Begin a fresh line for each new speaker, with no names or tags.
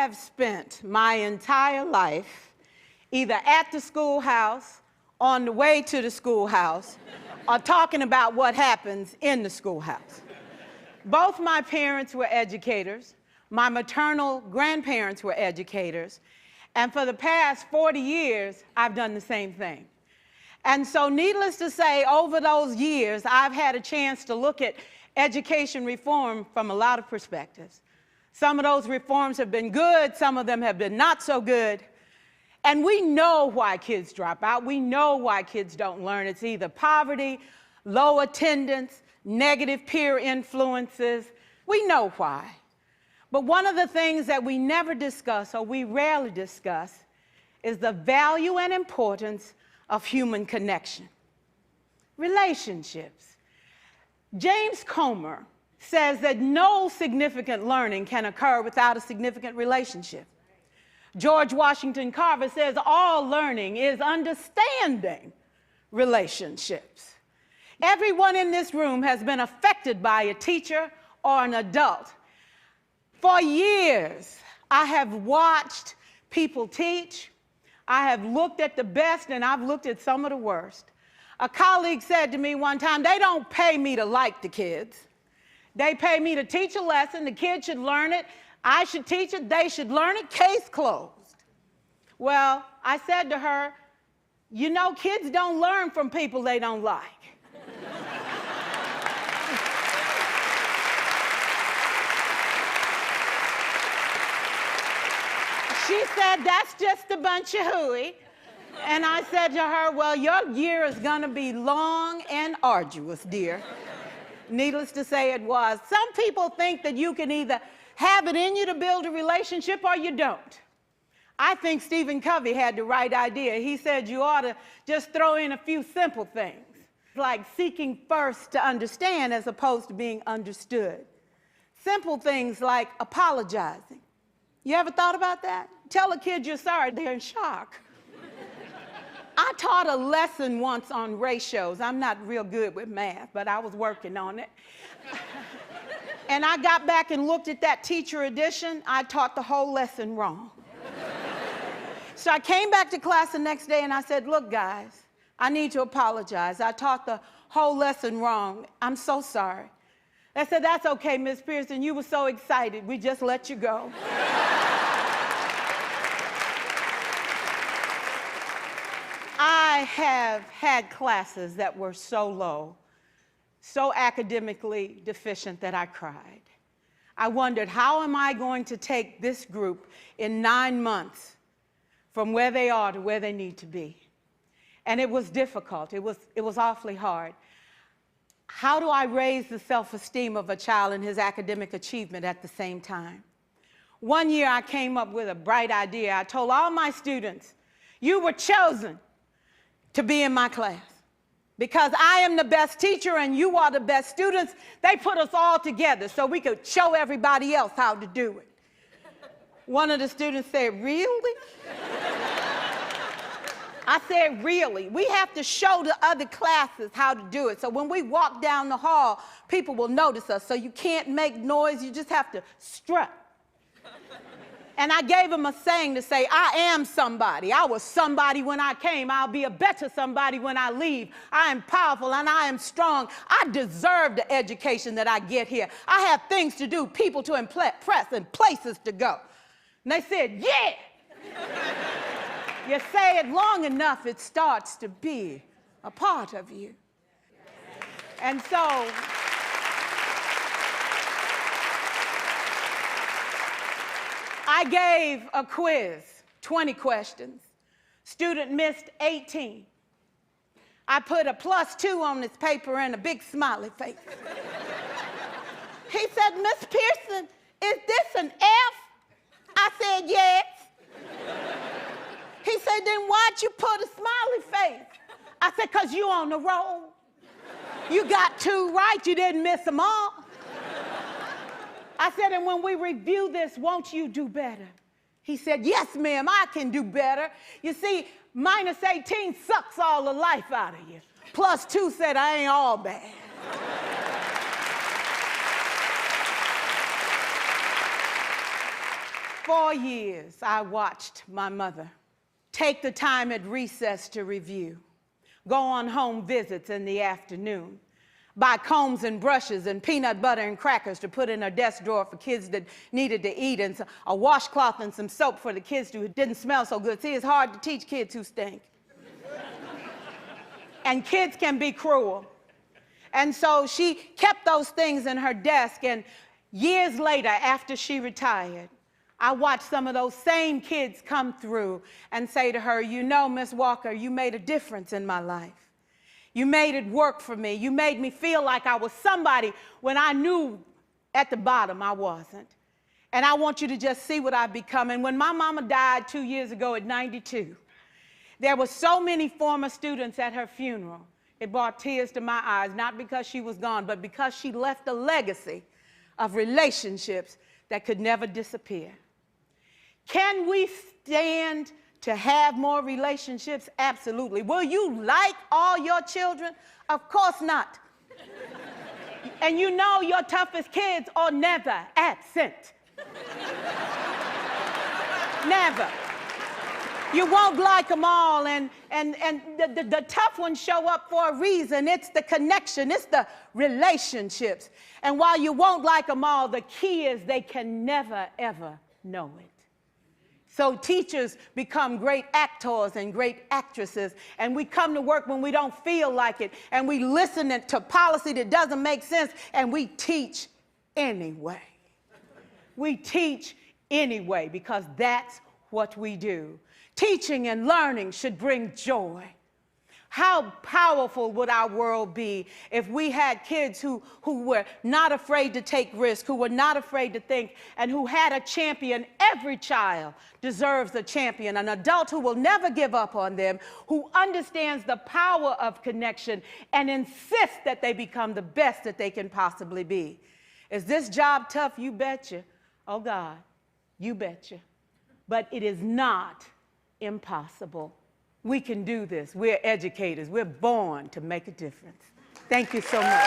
have spent my entire life either at the schoolhouse, on the way to the schoolhouse, or talking about what happens in the schoolhouse. Both my parents were educators. My maternal grandparents were educators. And for the past 40 years, I've done the same thing. And so needless to say, over those years, I've had a chance to look at education reform from a lot of perspectives. Some of those reforms have been good, some of them have been not so good. And we know why kids drop out. We know why kids don't learn. It's either poverty, low attendance, negative peer influences. We know why. But one of the things that we never discuss, or we rarely discuss, is the value and importance of human connection. Relationships. James Comer says that no significant learning can occur without a significant relationship. George Washington Carver says all learning is understanding relationships. Everyone in this room has been affected by a teacher or an adult. For years, I have watched people teach. I have looked at the best and I've looked at some of the worst. A colleague said to me one time, they don't pay me to like the kids. They pay me to teach a lesson. The kids should learn it. I should teach it. They should learn it. Case closed. Well, I said to her, you know, kids don't learn from people they don't like. She said, that's just a bunch of hooey. And I said to her, well, your year is going to be long and arduous, dear. Needless to say, it was. Some people think that you can either have it in you to build a relationship or you don't. I think Stephen Covey had the right idea. He said you ought to just throw in a few simple things, like seeking first to understand as opposed to being understood. Simple things like apologizing. You ever thought about that? Tell a kid you're sorry, they're in shock. I taught a lesson once on ratios. I'm not real good with math, but I was working on it. And I got back and looked at that teacher edition. I taught the whole lesson wrong. So I came back to class the next day and I said, look, guys, I need to apologize. I taught the whole lesson wrong. I'm so sorry. They said, that's okay, Miss Pierson. You were so excited. We just let you go. I have had classes that were so low, so academically deficient that I cried. I wondered, how am I going to take this group in 9 months from where they are to where they need to be? And it was difficult. It was awfully hard. How do I raise the self-esteem of a child and his academic achievement at the same time? One year I came up with a bright idea. I told all my students, you were chosen to be in my class because I am the best teacher and you are the best students. They put us all together so we could show everybody else how to do it. One of the students said, really? I said, really? We have to show the other classes how to do it. So when we walk down the hall, people will notice us. So you can't make noise, you just have to strut. And I gave him a saying to say, I am somebody. I was somebody when I came. I'll be a better somebody when I leave. I am powerful and I am strong. I deserve the education that I get here. I have things to do, people to impress, and places to go. And they said, yeah. You say it long enough, it starts to be a part of you. And so, I gave a quiz, 20 questions. Student missed 18. I put a +2 on this paper and a big smiley face. He said, Miss Pierson, is this an F? I said, yes. He said, then why'd you put a smiley face? I said, because you on the roll. You got 2 right, you didn't miss them all. I said, and when we review this, won't you do better? He said, yes, ma'am, I can do better. You see, -18 sucks all the life out of you. +2 said, I ain't all bad. 4 years, I watched my mother take the time at recess to review, go on home visits in the afternoon, buy combs and brushes and peanut butter and crackers to put in her desk drawer for kids that needed to eat, and a washcloth and some soap for the kids who didn't smell so good. See, it's hard to teach kids who stink. And kids can be cruel. And so she kept those things in her desk, and years later, after she retired, I watched some of those same kids come through and say to her, you know, Miss Walker, you made a difference in my life. You made it work for me. You made me feel like I was somebody when I knew at the bottom I wasn't. And I want you to just see what I've become. And when my mama died 2 years ago at 92, there were so many former students at her funeral. It brought tears to my eyes, not because she was gone, but because she left a legacy of relationships that could never disappear. Can we stand to have more relationships? Absolutely. Will you like all your children? Of course not. And you know your toughest kids are never absent. Never. You won't like them all, and the tough ones show up for a reason. It's the connection, it's the relationships. And while you won't like them all, the key is they can never, ever know it. So teachers become great actors and great actresses, and we come to work when we don't feel like it, and we listen to policy that doesn't make sense, and we teach anyway. We teach anyway because that's what we do. Teaching and learning should bring joy. How powerful would our world be if we had kids who were not afraid to take risks, who were not afraid to think, and who had a champion? Every child deserves a champion, an adult who will never give up on them, who understands the power of connection and insists that they become the best that they can possibly be. Is this job tough? You betcha. Oh God, you betcha. But it is not impossible. We can do this. We're educators. We're born to make a difference. Thank you so much.